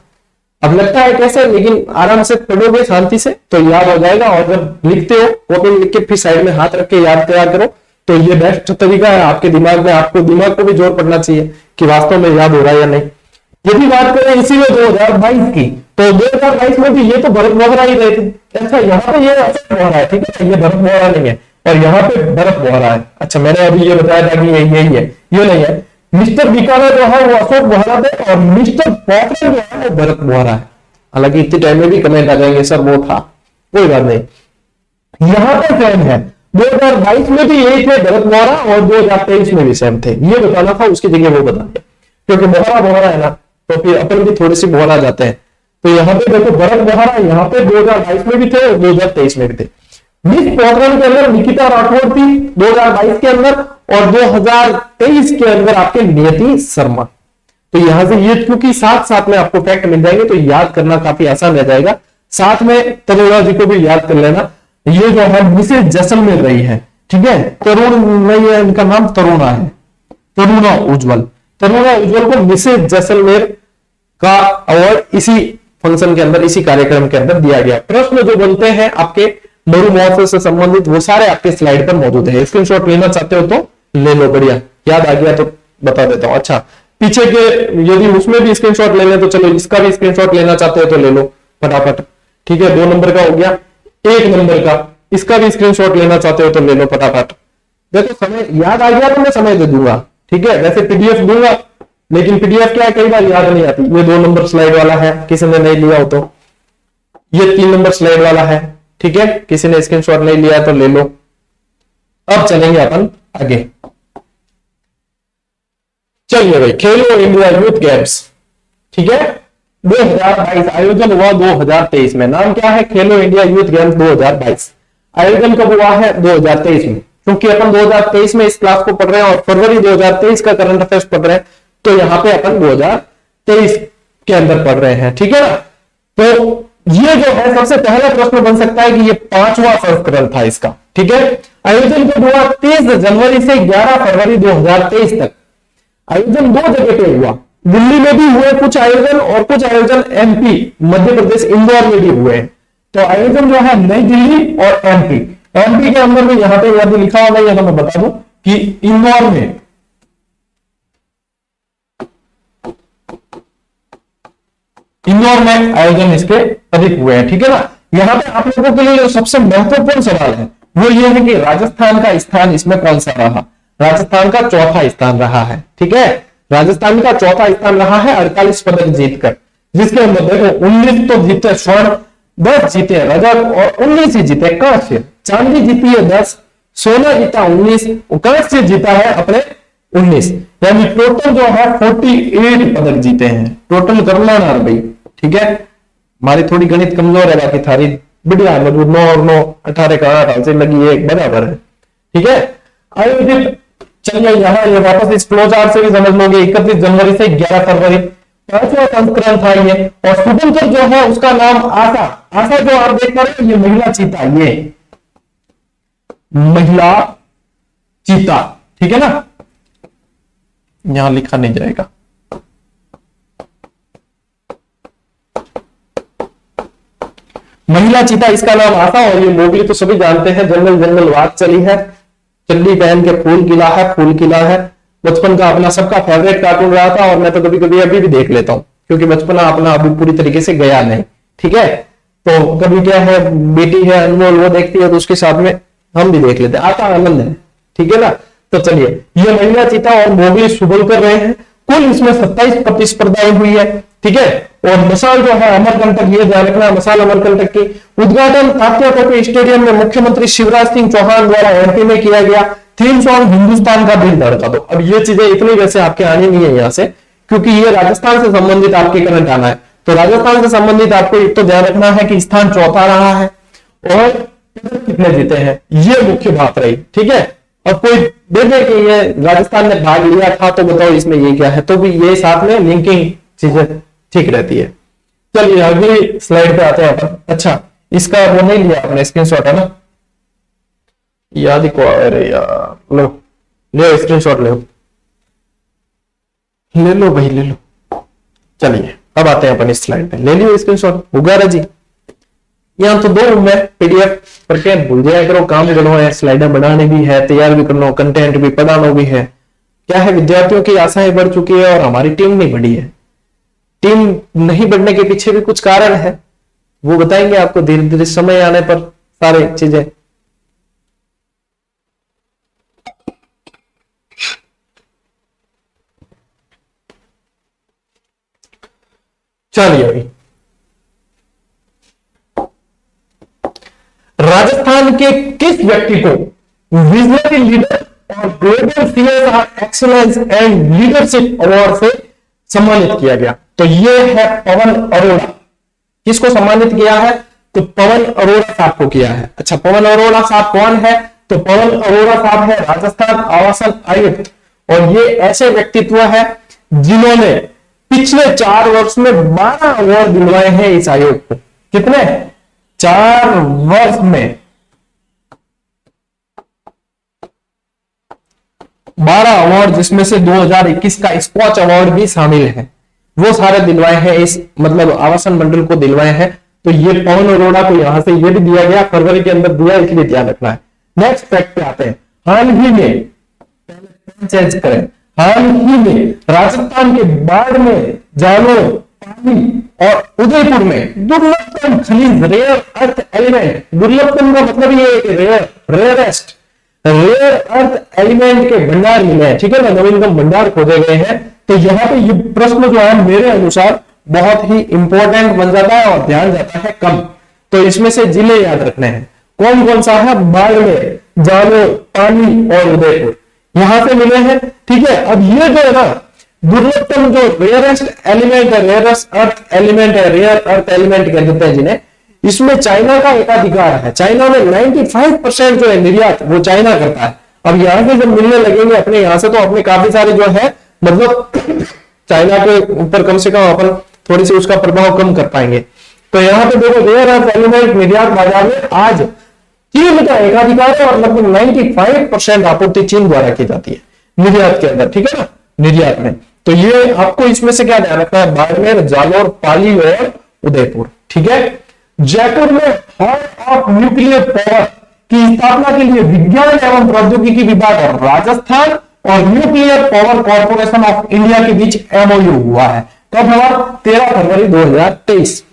अब लगता है कैसे, लेकिन आराम से पढ़ोगे शांति से तो याद हो जाएगा, और जब लिखते हो कॉपी में लिख के फिर साइड में हाथ रख के याद तैयार करो, तो ये बेस्ट तरीका है आपके दिमाग में। आपको दिमाग को भी जोर पड़ना चाहिए कि वास्तव में याद हो रहा है या नहीं। यदि बात करें इसी में 2022 की, तो 2022 में भी ये तो भरत बोहरा ही रहे थे। अच्छा, यहाँ पे ये अशोक बोहरा है। ठीक है, ये भरत बोहरा नहीं है, और यहाँ पे भरत बोहरा है। अच्छा, मैंने अभी ये बताया था कि यही है, ये नहीं है। मिस्टर बीकानेर जो है वो अशोक बोहरा थे, और मिस्टर पोखरण जो है वो भरत बोहरा है। हालांकि इतने टाइम में भी कमेंट आ जाएंगे सर वो था, कोई बात नहीं। यहाँ पे सेम है, 2022 में भी यही थे भरत बोहरा, और 2023 में भी सेम थे। ये बताना था, उसकी जगह वो बता दिया, क्योंकि बोहरा बोहरा है ना, तो फिर अपन भी थोड़ी सी बोहरा जाते हैं। तो यहाँ पे देखो भरत बोहरा यहाँ पे 2022 में भी थे और 2023 में भी थे। मिस पोखरण के अंदर निकिता राठौर थी 2022 के अंदर, और 2023 के अंदर आपके नियति शर्मा। तो यहां से ये क्योंकि साथ साथ में आपको फैक्ट मिल जाएंगे, तो याद करना काफी आसान रह जाएगा। साथ में तरुणा जी को भी याद कर लेना, ये जो है मिसेज जैसलमेर रही है। ठीक है, तरुण नहीं है, इनका नाम तरुणा है, तरुणा उज्जवल। तरुणा उज्जवल को मिसेज जैसलमेर का अवार्ड इसी फंक्शन के अंदर, इसी कार्यक्रम के अंदर दिया गया। प्रश्न जो बनते हैं आपके मरु महोत्सव से संबंधित, वो सारे आपके स्लाइड पर मौजूद है। स्क्रीनशॉट लेना चाहते हो तो ले लो, बढ़िया, याद आ गया तो बता देता हूं। अच्छा, पीछे के यदि उसमें भी स्क्रीनशॉट लेना तो चलो, इसका भी स्क्रीनशॉट लेना चाहते हो तो ले लो फटाफट। ठीक है, 2 नंबर का हो गया, 1 नंबर का, इसका भी स्क्रीनशॉट लेना चाहते हो तो ले लो फटाफट। देखो समय याद आ गया तो मैं समय दे दूंगा। ठीक है, वैसे PDF दूंगा लेकिन पीडीएफ क्या है, कई बार याद नहीं आती। ये 2 नंबर स्लाइड वाला है, किसी ने नहीं लिया हो तो। ये 3 नंबर स्लाइड वाला है, ठीक है, किसी ने स्क्रीनशॉट नहीं लिया तो ले लो। अब चलेंगे अपन आगे। चलिए भाई, खेलो इंडिया यूथ गेम्स, ठीक है, 2022 आयोजन हुआ 2023 में। नाम क्या है, खेलो इंडिया यूथ गेम्स 2022। आयोजन कब हुआ है, 2023 में। क्योंकि अपन 2023 में इस क्लास को पढ़ रहे हैं और फरवरी 2023 का करंट अफेयर्स पढ़ रहे हैं, तो यहां पे अपन 2023 के अंदर पढ़ रहे हैं, ठीक है ना। तो ये जो है सबसे पहला प्रश्न बन सकता है कि ये 5वां संस्करण था इसका, ठीक है। आयोजन कब हुआ, 30 जनवरी से 11 फरवरी 2023 तक। आयोजन 2 जगह पे हुआ, दिल्ली में भी हुए कुछ आयोजन और कुछ आयोजन एमपी मध्य प्रदेश इंदौर में भी हुए। तो आयोजन जो है नई दिल्ली और एमपी। एमपी के अंदर में यहां पे यदि लिखा हुआ नहीं है तो मैं बता दूं कि इंदौर में आयोजन इसके अधिक हुए हैं, ठीक है ना। यहां पे आप लोगों के लिए जो सबसे महत्वपूर्ण सवाल है वो ये है कि राजस्थान का स्थान इसमें कौन सा रहा। राजस्थान का चौथा स्थान रहा है, ठीक है। राजस्थान का चौथा स्थान रहा है 48 पदक जीतकर, जिसके अंदर देखो 19 तो जीते स्वर्ण, 10 जीते रजत और 19 ही जीते कांस्य। चांदी जीती है 10, सोना जीता 19, कांस्य जीता है अपने 19, यानी टोटल जो है 48 पदक जीते हैं। टोटल करना ना भाई, ठीक है। हमारी थोड़ी गणित कमजोर है, बाकी थारी बढ़िया है, मजबूत। 9 और 9 18 का 8 से लगी एक बराबर है, ठीक है। आयोजित, चलिए यहां ये वापस इस फ्लो चार्ट से भी समझ लोगे, 31 जनवरी से 11 फरवरी 5वां संस्करण था ये। और शुभंकर जो है उसका नाम आशा। आशा जो आप देख पा रहे हैं ये महिला चीता, ये महिला चीता, ठीक है ना, यहां लिखा नहीं जाएगा। महिला चीता इसका नाम आशा। और ये मोगली तो सभी जानते हैं, जंगल जंगल बात चली है, चड्डी पहन के फूल किला है, फूल किला है। बचपन का अपना सबका फेवरेट कार्टून रहा था और मैं तो कभी कभी अभी भी देख लेता हूं, क्योंकि बचपना अपना अभी पूरी तरीके से गया नहीं, ठीक है। तो कभी क्या है, बेटी है अनमोल वो देखती है तो उसके साथ में हम भी देख लेते हैं, आता आनंद है, ठीक है ना। तो चलिए, ये महिला चीता और मोगली शुभल कर रहे हैं। कुल इसमें 27 प्रतिस्पर्धाएं हुई है, ठीक है। और मसाल जो है अमरकंटक, ये ध्यान रखना, मसाल अमरकंटक की उद्घाटन तात्या टोपे स्टेडियम में मुख्यमंत्री शिवराज सिंह चौहान द्वारा एमपी में किया गया। थीम सॉन्ग हिंदुस्तान का दिल धड़का दो। अब ये चीजें इतनी वैसे आपके आने नहीं है यहाँ से, क्योंकि ये राजस्थान से संबंधित आपके करंट आना है। तो राजस्थान से संबंधित आपको एक तो ध्यान रखना है कि स्थान चौथा रहा है और कितने जीते हैं, ये मुख्य बात रही, ठीक है। अब कोई देखे कि ये राजस्थान ने भाग लिया था तो बताओ इसमें ये क्या है, तो भी ये साथ में लिंकिंग चीजें ठीक रहती है। चलिए अगली स्लाइड पे आते हैं अपन। अच्छा, इसका वो नहीं लिया आपने स्क्रीनशॉट, है ना, याद ही को, अरे यार, लो ले स्क्रीनशॉट, ले लो भाई, ले लो। चलिए अब आते हैं अपन इस स्लाइड पे, ले लियो स्क्रीनशॉट, उगारा जी। यहाँ तो 2 में पीडीएफ पर क्या भूल जाया करो, काम करना है, स्लाइडें बनाने भी है, तैयार भी करना, कंटेंट भी पढ़ाना भी है। क्या है, विद्यार्थियों की आशाएं बढ़ चुकी है और हमारी टीम नहीं बढ़ी है। टीम नहीं बढ़ने के पीछे भी कुछ कारण है, वो बताएंगे आपको धीरे धीरे समय आने पर सारे चीजें। चलिए, राजस्थान के किस व्यक्ति को विजनरी लीडर और global CSR excellence and leadership award से सम्मानित किया गया? तो ये है पवन अरोड़ा। किसको सम्मानित किया है? तो पवन अरोड़ा साहब को किया है। अच्छा, पवन अरोड़ा साहब कौन है? तो पवन अरोड़ा साहब है राजस्थान आवासन आयुक्त, और ये ऐसे व्यक्तित्व है जिन्होंने पिछले 4 वर्ष में 12 अवार्ड दिलवाए हैं इस आयोग को। कितने? 4 वर्ष में 12 अवार्ड, जिसमें से 2021 का स्कॉच अवार्ड भी शामिल है, वो सारे दिलवाए हैं इस मतलब आवासन मंडल को दिलवाए हैं। तो ये पवन अरोड़ा को यहां से ये भी दिया गया, फरवरी के अंदर दिया, इसलिए ध्यान रखना है। नेक्स्ट फैक्ट पे आते हैं। हाल ही में, चेंज करें, हाल ही में राजस्थान के बाड़मेर, जालौर, पानी और उदयपुर में दुर्लभतम खनिज रेयर अर्थ एलिमेंट, दुर्लभतम का मतलब ये है कि रेयरेस्ट रेयर अर्थ एलिमेंट के भंडार मिले हैं, ठीक है ना, नवीनतम भंडार खोजे गए हैं तो यहाँ पे ये प्रश्न जो है मेरे अनुसार बहुत ही इंपॉर्टेंट बन जाता है और ध्यान जाता है कम। तो इसमें से जिले याद रखने हैं। कौन कौन सा है? बाड़मेर, जालोर, पाली और उदयपुर, यहां से मिले हैं। ठीक है, अब ये जो है ना दुर्लभतम जो रेयरेस्ट एलिमेंट है, रेयरेस्ट अर्थ एलिमेंट है, रेयर अर्थ एलिमेंट कह देते हैं जिन्हें, इसमें चाइना का एकाधिकार है। चाइना में 95% जो है निर्यात वो चाइना करता है। अब यहां से जब मिलने लगेंगे अपने यहां से, तो अपने काफी सारे जो है मतलब चाइना के ऊपर कम से कम अपन थोड़ी सी उसका प्रभाव कम कर पाएंगे। तो यहाँ पे देखो रेयर अर्थ एलिमेंट निर्यात बाजार में आज चीन का एकाधिकार है और लगभग 95% आपूर्ति चीन द्वारा की जाती है निर्यात के अंदर। ठीक है ना, निर्यात में। तो ये आपको इसमें से क्या ध्यान रखना है? बाड़मेर, जालौर, पाली और उदयपुर। ठीक है, जयपुर में हाउस ऑफ न्यूक्लियर पावर की स्थापना के लिए विज्ञान एवं प्रौद्योगिकी विभाग और राजस्थान और nuclear power corporation of India के बीच एमओयू हुआ है। कब हुआ? 13 फरवरी 2023।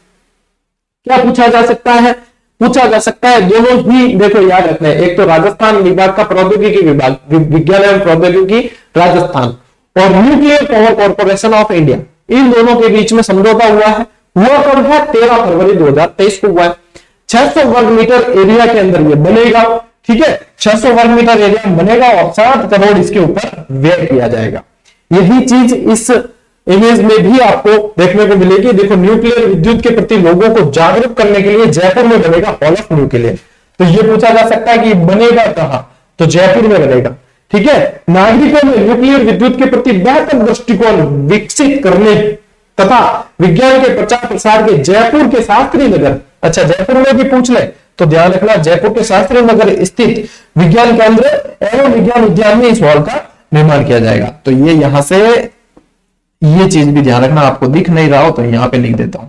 क्या पूछा जा सकता है? पूछा जा सकता है दोनों ही, देखो याद रखना है, एक तो राजस्थान विभाग का प्रौद्योगिकी विभाग, विज्ञान एवं प्रौद्योगिकी राजस्थान, और nuclear power corporation of India, इन दोनों के बीच में समझौता हुआ है। हुआ कब है? 13 फरवरी 2023 को हुआ है। 600 वर्ग मीटर एरिया के अंदर ये बनेगा। ठीक है, 600 वर्ग मीटर एरिया में बनेगा और 7 करोड़ इसके ऊपर व्यय किया जाएगा। यही चीज इस इमेज में भी आपको देखने को मिलेगी। देखो, न्यूक्लियर विद्युत के प्रति लोगों को जागरूक करने के लिए जयपुर में बनेगा हॉल ऑफ न्यूक्लियर। तो ये पूछा जा सकता है कि बनेगा कहां? तो जयपुर में बनेगा। ठीक है, नागरिकों में न्यूक्लियर विद्युत के प्रति बेहतर दृष्टिकोण विकसित करने तथा विज्ञान के प्रचार प्रसार के जयपुर के शास्त्री नगर, अच्छा जयपुर में भी पूछ ले तो ध्यान रखना, जयपुर के शास्त्री नगर स्थित विज्ञान केंद्र एवं विज्ञान उद्यान में इस हॉल का निर्माण किया जाएगा। तो ये यहां से ये चीज भी ध्यान रखना, आपको दिख नहीं रहा हो तो यहां पे लिख देता हूं,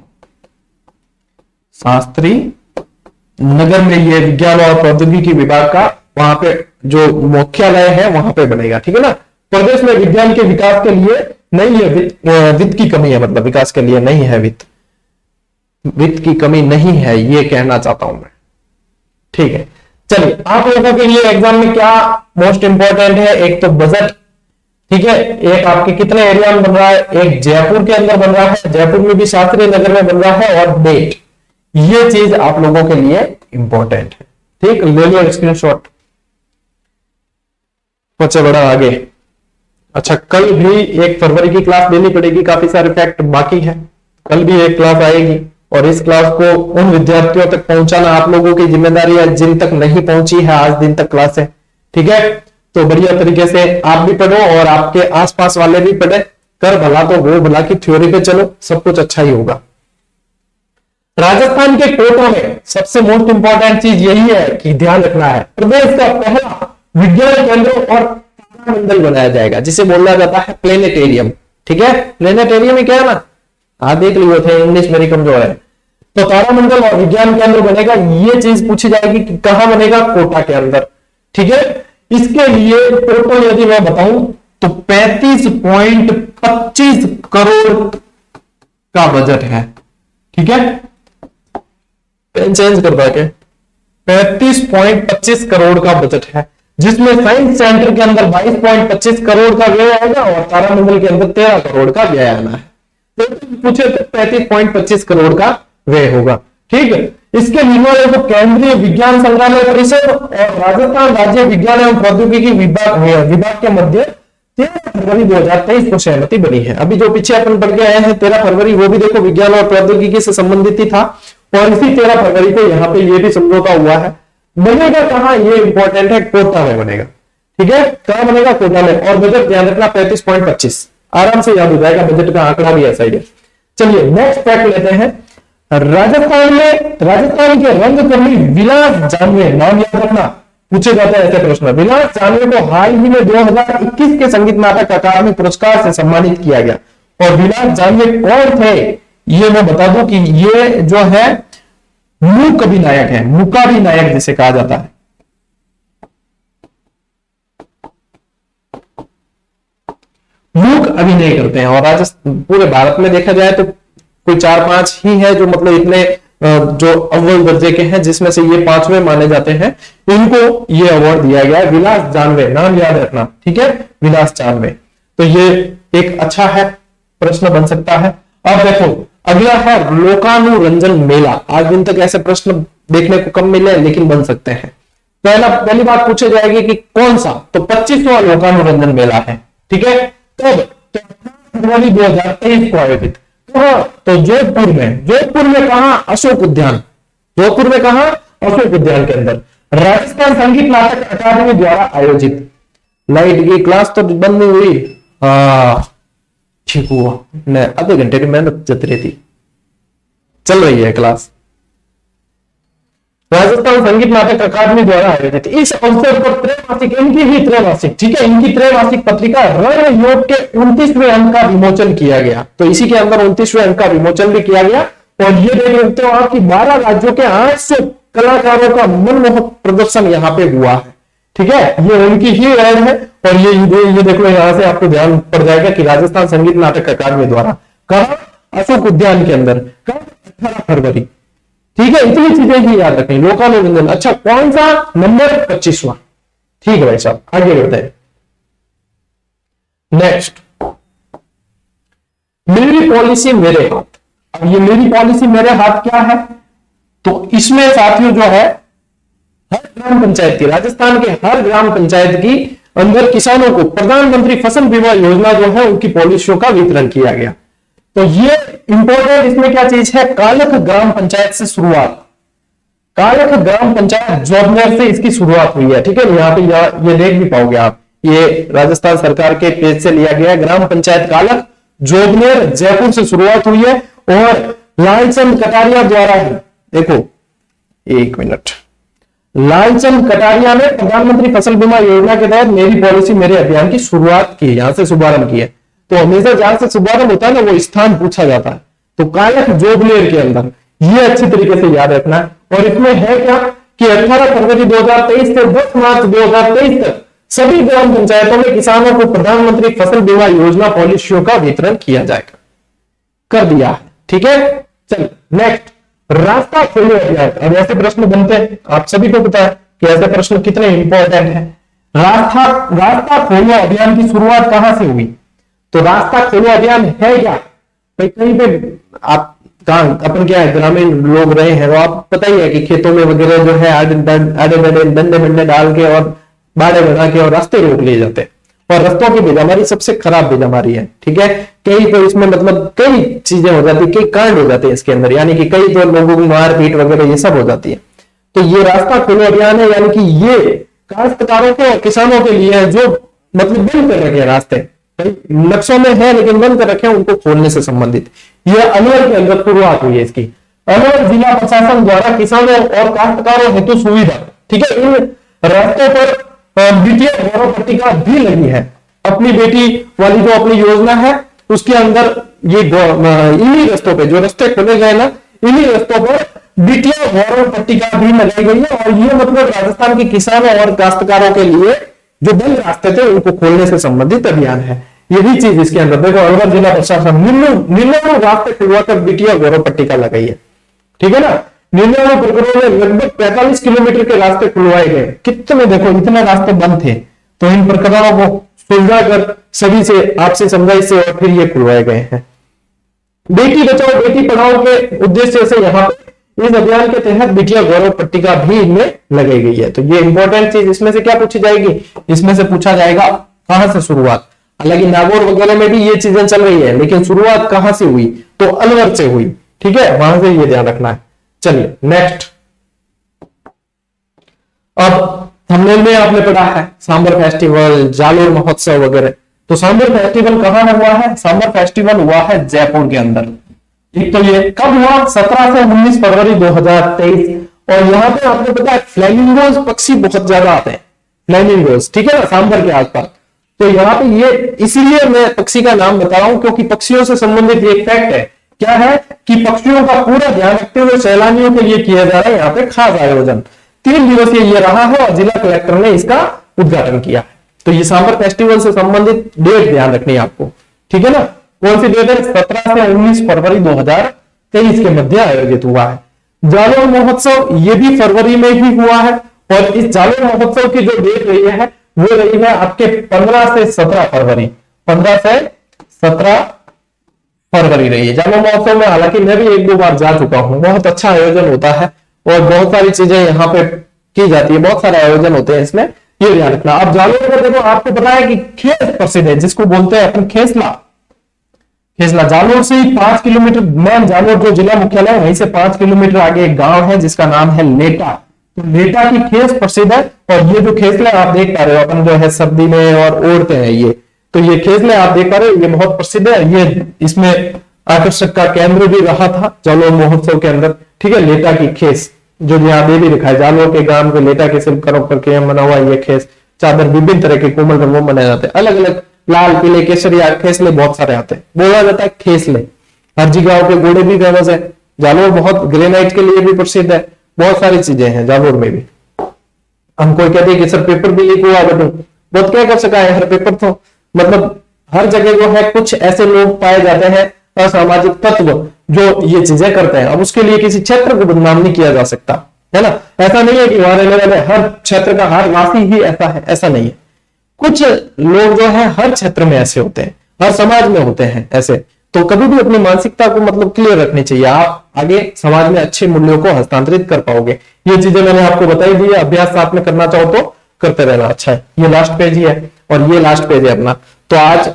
शास्त्री नगर में ये विज्ञान और प्रौद्योगिकी विभाग का वहां पे जो मुख्यालय है वहां पे बनेगा। ठीक है ना, प्रदेश में विज्ञान के विकास के लिए नहीं है वित्त की कमी है, मतलब विकास के लिए नहीं है वित्त की कमी नहीं है, ये कहना चाहता हूं मैं। ठीक है, चलिए आप लोगों के लिए एग्जाम में क्या मोस्ट इंपॉर्टेंट है? एक तो बजट, ठीक है, एक आपके कितने एरिया में बन रहा है, एक जयपुर के अंदर बन रहा है, जयपुर में भी शास्त्री नगर में बन रहा है, और डेट, ये चीज आप लोगों के लिए इंपॉर्टेंट है। ठीक, ले लो स्क्रीनशॉट। बच्चे बड़ा आगे। अच्छा, कल भी 1 फरवरी की क्लास देनी पड़ेगी, काफी सारे फैक्ट बाकी है, कल भी एक क्लास आएगी और इस क्लास को उन विद्यार्थियों तक पहुंचाना आप लोगों की जिम्मेदारी है जिन तक नहीं पहुंची है आज दिन तक क्लास है। ठीक है, तो बढ़िया तरीके से आप भी पढ़ो और आपके आसपास वाले भी पढ़े, कर भला तो वो भला की थ्योरी पे चलो, सब कुछ अच्छा ही होगा। राजस्थान के कोटा में सबसे मोस्ट इंपॉर्टेंट चीज यही है कि ध्यान रखना है, प्रदेश का पहला विज्ञान केंद्र और तारामंडल बनाया जाएगा जिसे बोला जाता है प्लेनेटेरियम। ठीक है, प्लेनेटेरियम में क्या है ना, हाँ देख लिए थे, इंग्लिश मेरी कमजोर है। तो तारामंडल और विज्ञान केंद्र बनेगा, ये चीज पूछी जाएगी कि कहां बनेगा? कोटा के अंदर। ठीक है, इसके लिए टोटल यदि मैं बताऊं तो 35.25 करोड़ का बजट है। ठीक है, पेन चेंज कर पाके 35.25 करोड़ का बजट है, जिसमें साइंस सेंटर के अंदर 22.25 करोड़ का व्यय आएगा और तारामंडल के अंदर 13 करोड़ का व्यय आना है। तो पूछे तो 35.25 करोड़ का व्यय होगा। ठीक है, इसके निर्माण को केंद्रीय विज्ञान संग्रहालय परिषद और राजस्थान राज्य विज्ञान एवं प्रौद्योगिकी विभाग के मध्य 13 फरवरी 2023 को सहमति बनी है। अभी जो पीछे अपन पढ़ के आए हैं 13 फरवरी, वो भी देखो विज्ञान और प्रौद्योगिकी से संबंधित ही था, और इसी 13 फरवरी को यहाँ पे ये भी समझौता हुआ है। बनेगा कहां? ये इंपॉर्टेंट है, कोटा में बनेगा। ठीक है, कहां बनेगा? कोटा में। और बजट ध्यान रखना 35.25, आराम से याद हो जाएगा, बजट का आंकड़ा भी ऐसा ही है। चलिए नेक्स्ट फैक्ट लेते हैं। राजस्थान के रंगकर्मी विलास जानवे, नाम याद रखना, पूछे जाता है ऐसे प्रश्न। विलास जानवे को हाल ही में 2021 के संगीत नाटक अकादमी पुरस्कार से सम्मानित किया गया। और विलास जानवे कौन थे ये मैं बता दूं कि ये जो है मूक अभिनायक है, मूकाभिनायक जिसे कहा जाता है। मूक अभिनय करते हैं, और राजस्थान पूरे भारत में देखा जाए तो कोई 4-5 ही है जो मतलब इतने जो अव्वल दर्जे के हैं, जिसमें से ये 5वें माने जाते हैं। इनको ये अवार्ड दिया गया है। विलास जानवे, नाम याद रखना। ठीक है, विलास जानवे। तो ये एक अच्छा है, प्रश्न बन सकता है। अब देखो अगला है लोकानुरंजन मेला। आज दिन तक ऐसे प्रश्न देखने को कम मिले लेकिन बन सकते हैं। पहली बात पूछी जाएगी कि कौन सा, तो 25वां लोकानुरंजन मेला है। ठीक है, तब तो फरवरी 2023 को आयोजित, तो जोधपुर में कहा, अशोक उद्यान। जोधपुर में कहा, अशोक उद्यान के अंदर राजस्थान संगीत नाटक अकादमी द्वारा आयोजित। लाइट की क्लास तो बंद नहीं हुई, ठीक हुआ, मैं आधे घंटे की मेहनत जत रही थी, चल रही है क्लास। राजस्थान संगीत नाटक अकादमी द्वारा आयोजित इस अवसर पर त्रैमासिक, इनकी ही त्रैमासिक, ठीक है, इनकी त्रैमासिक पत्रिका रण योग के 29वें अंक का विमोचन किया गया। तो इसी के अंदर 29वें अंक का विमोचन भी किया गया। और ये देख सकते हो आप कि 12 राज्यों के 800 कलाकारों का मनमोहक प्रदर्शन यहाँ पे हुआ है। ठीक है, ये उनकी ही ऐड है। और ये देख लो, यहां से आपको ध्यान पड़ जाएगा कि राजस्थान संगीत नाटक अकादमी द्वारा, कहा अशोक उद्यान के अंदर, कहा 18 फरवरी। ठीक है, इतनी चीजें ही याद रखें। लोकानुरंजन, अच्छा कौन सा, नंबर 25वां। ठीक है भाई साहब, आगे बढ़ते हैं। नेक्स्ट, मेरी पॉलिसी मेरे हाथ। अब ये मेरी पॉलिसी मेरे हाथ क्या है, तो इसमें साथियों जो है हर ग्राम पंचायत की, राजस्थान के हर ग्राम पंचायत की अंदर किसानों को प्रधानमंत्री फसल बीमा योजना जो है उनकी पॉलिसियों का वितरण किया गया। तो ये इंपॉर्टेंट इसमें क्या चीज है, कालख ग्राम पंचायत से शुरुआत, कालख ग्राम पंचायत जोबनेर से इसकी शुरुआत हुई है। ठीक है, यहाँ पे ये देख भी पाओगे आप, ये राजस्थान सरकार के पेज से लिया गया है। ग्राम पंचायत कालख जोबनेर जयपुर से शुरुआत हुई है और लालचंद कटारिया द्वारा ही, देखो एक मिनट, लालचंद कटारिया ने प्रधानमंत्री फसल बीमा योजना के तहत मेरी पॉलिसी मेरे अभियान की शुरुआत की, यहां से शुभारंभ की है। तो हमेशा जहां से शुभारंभ होता है ना, वो स्थान पूछा जाता है। तो कालख जोबनेर के अंदर, ये अच्छी तरीके से याद रखना है। और इसमें है क्या कि 18 फरवरी 2023 से 10 मार्च 2023 तक सभी ग्राम पंचायतों में किसानों को प्रधानमंत्री फसल बीमा योजना पॉलिसियों का वितरण किया जाएगा, कर दिया है। ठीक है, चल नेक्स्ट, रास्ता खोलो अभियान। अब ऐसे प्रश्न बनते हैं, आप सभी को पता है कि ऐसे प्रश्न कितने इंपॉर्टेंट हैं। रास्ता खोलो अभियान की शुरुआत कहां से हुई, तो रास्ता खोलो अभियान है क्या भाई, कहीं पे आप अपन क्या है, ग्रामीण लोग रहे हैं तो आप पता ही है कि खेतों में वगैरह जो है आड़े डंडे बंडे डाल के और बाड़े बना के और रास्ते रोक लिए जाते हैं। और रास्तों की बेजामारी सबसे खराब बेजामारी है। ठीक है, कई तो इसमें मतलब कई चीजें हो जाती है, कई कांड हो जाते हैं इसके अंदर, यानी कि कई तो लोगों की मारपीट वगैरह ये सब हो जाती है। तो ये रास्ता खोलो अभियान है, यानी कि ये काश्तकारों को, किसानों के लिए है जो मतलब बंद कर रखे हैं रास्ते, नक्शों में है लेकिन बंद कर रखे हैं, उनको खोलने से संबंधित यह अलवर के अंदर शुरुआत हुई है इसकी। अलवर जिला प्रशासन द्वारा किसानों और काश्तकारों हेतु सुविधा, ठीक है, इन रास्तों पर द्वितीय गौरव पट्टिका भी लगी है। अपनी बेटी वाली जो अपनी योजना है उसके अंदर ये इन्हीं रास्तों पे जो रास्ते खोले गए ना, इन्हीं रास्तों पर द्वितीय गौरव पट्टिका भी लगाई गई है। और ये मतलब राजस्थान के किसानों और काश्तकारों के लिए जो बंद रास्ते थे उनको खोलने से संबंधित अभियान है। यही चीज इसके अंदर देखो, अलवर जिला प्रशासन 99 रास्ते खुलवाकर द्वितीय गौरव पट्टिका लगाई है। ठीक है ना, 99 प्रकरणों में लगभग 45 किलोमीटर के रास्ते खुलवाए गए। कितने देखो, इतने रास्ते बंद थे, तो इन प्रकरणों को सुलझा कर सभी से आपसे समझाई से और फिर ये खुलवाए गए हैं। बेटी बचाओ बेटी पढ़ाओ के उद्देश्य से यहाँ पे इस अभियान के तहत द्वितीय गौरव पट्टिका भी इनमें लगाई गई है। तो ये इंपॉर्टेंट चीज इसमें से क्या पूछी जाएगी, इसमें से पूछा जाएगा कहां से शुरुआत। हालांकि नागौर वगैरह में भी ये चीजें चल रही है, लेकिन शुरुआत कहां से हुई, तो अलवर से हुई। ठीक है, वहां से ये ध्यान रखना है। चलिए नेक्स्ट, अब थंबनेल में आपने पढ़ा है सांबर फेस्टिवल, जालोर महोत्सव वगैरह। तो सांबर फेस्टिवल कहां हुआ है, सांबर फेस्टिवल हुआ है जयपुर के अंदर। एक तो ये कब हुआ, 17 से 19 फरवरी 2023। और यहाँ पे आपने पता है फ्लैमिंगोज पक्षी बहुत ज्यादा आते हैं, फ्लैमिंगोज, ठीक है ना, सांबर के आसपास। तो यहाँ पे ये इसीलिए मैं पक्षी का नाम बता रहा हूं क्योंकि पक्षियों से संबंधित एक फैक्ट है। क्या है कि पक्षियों का पूरा ध्यान रखते हुए सैलानियों के लिए किया जा रहा है यहाँ पे खास आयोजन। 3 दिवसीय ये रहा है और जिला कलेक्टर ने इसका उद्घाटन किया। तो ये सांबर फेस्टिवल से संबंधित डेट ध्यान रखनी है आपको। ठीक है ना, कौन सी डेट है, 17 से 19 फरवरी 2023 के मध्य आयोजित हुआ है। जालोर महोत्सव ये भी फरवरी में ही हुआ है। और इस जालोर महोत्सव की जो डेट रही है वो रही है आपके 15 से 17 फरवरी। 15 से 17 फरवरी रही है। जामा महोत्सव में हालांकि मैं भी 1-2 बार जा चुका हूँ, बहुत अच्छा आयोजन होता है और बहुत सारी चीजें यहाँ पे की जाती है, बहुत सारे आयोजन होते हैं इसमें, ये ध्यान रखना। अब जालोर में देखो आपको पता है कि खेस प्रसिद्ध है, जिसको बोलते हैं अपन खेसला। खेसला जालोर से ही 5 किलोमीटर, मेन जालोर जो जिला मुख्यालय है वहीं से 5 किलोमीटर आगे एक गांव है जिसका नाम है लेटा। तो लेटा की खेस प्रसिद्ध है और ये जो खेसला आप देख पा रहे हो, अपन जो है सर्दी में और ओढ़ते हैं ये, तो ये खेसले आप देख पा रहे हो, ये बहुत प्रसिद्ध है। ये इसमें आकर्षक का केंद्र भी रहा था जालोर महोत्सव के अंदर, ठीक है। लेटा की खेस जो यहाँ दे भी लिखा है, जालोर के गांव के लेटा के शिल्पकारों करके बना हुआ ये खेस चादर विभिन्न तरह के कोमल रंगों में बनाए जाते हैं, अलग अलग लाल पीले केसरिया खेसले बहुत सारे आते हैं, बोला जाता है खेसले। हरजी गांव के घोड़े भी फेमस है। जालोर बहुत ग्रेनाइट के लिए भी प्रसिद्ध है, बहुत सारी चीजें हैं जालोर में भी। हम कोई कहते हैं कि सर पेपर भी लीक हुआ, बहुत क्या कर सका है, हर पेपर तो मतलब हर जगह जो है कुछ ऐसे लोग पाए जाते हैं असामाजिक तत्व जो ये चीजें करते हैं। अब उसके लिए किसी क्षेत्र को बदनाम नहीं किया जा सकता, है ना। ऐसा नहीं है कि वहां रहने वाले हर क्षेत्र का हर वासी ही ऐसा है, ऐसा नहीं है। कुछ लोग जो है हर क्षेत्र में ऐसे होते हैं, हर समाज में होते हैं ऐसे। तो कभी भी अपनी मानसिकता को मतलब क्लियर रखनी चाहिए, आप आगे समाज में अच्छे मूल्यों को हस्तांतरित कर पाओगे। ये चीजें मैंने आपको बताई दी है, अभ्यास साथ में करना चाहो तो करते रहना। अच्छा है, ये लास्ट पेज ही है और ये लास्ट पेज है अपना। तो आज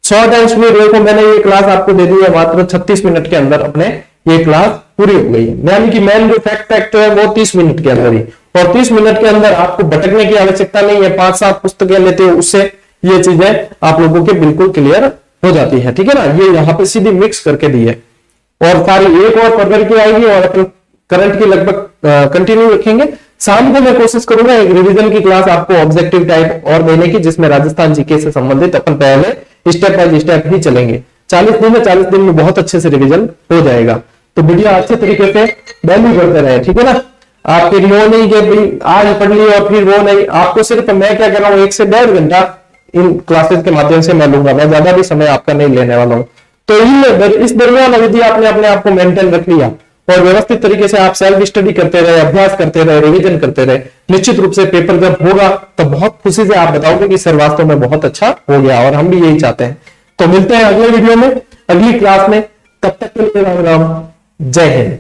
शॉर्ट एंड स्वीट वे को मैंने ये क्लास आपको दे दी है, मात्र 36 मिनट के अंदर अपने ये क्लास पूरी हो गई है। यानी कि मेन जो फैक्ट है वो 30 मिनट के अंदर ही, और 30 मिनट के अंदर आपको भटकने की आवश्यकता नहीं है। 5-7 पुस्तकें लेते हो, उससे ये चीजें आप लोगों के बिल्कुल क्लियर हो जाती है, ठीक है ना। ये यहाँ पे सीधी मिक्स करके दी है और सारी 1 और फरवरी की आएगी और अपन करंट की लगभग कंटिन्यू रखेंगे। शाम को मैं कोशिश करूंगा एक रिवीजन की क्लास आपको ऑब्जेक्टिव टाइप और देने की, जिसमें राजस्थान जीके से संबंधित अपन पहले स्टेप बाय स्टेप ही चलेंगे। 40 दिन में 40 दिन में बहुत अच्छे से रिवीजन हो जाएगा। तो वीडियो अच्छे तरीके से वैल्यू करते रहे, ठीक है ना। आप फिर वो नहीं कि भाई आज पढ़ ली और फिर वो नहीं, आपको सिर्फ मैं क्या कर रहा हूँ 1 से 1.5 घंटा इन क्लासेस के माध्यम से मैं लूंगा, मैं ज्यादा भी समय आपका नहीं लेने वाला हूँ। तो इस दरमियान यदि आपने अपने आप को मेंटेन रख लिया और व्यवस्थित तरीके से आप सेल्फ स्टडी करते रहे, अभ्यास करते रहे, रिवीजन करते रहे, निश्चित रूप से पेपर जब होगा तो बहुत खुशी से आप बताओगे कि सर वास्तव में बहुत अच्छा हो गया, और हम भी यही चाहते हैं। तो मिलते हैं अगले वीडियो में, अगली क्लास में। तब तक के लिए राम राम, जय हिंद।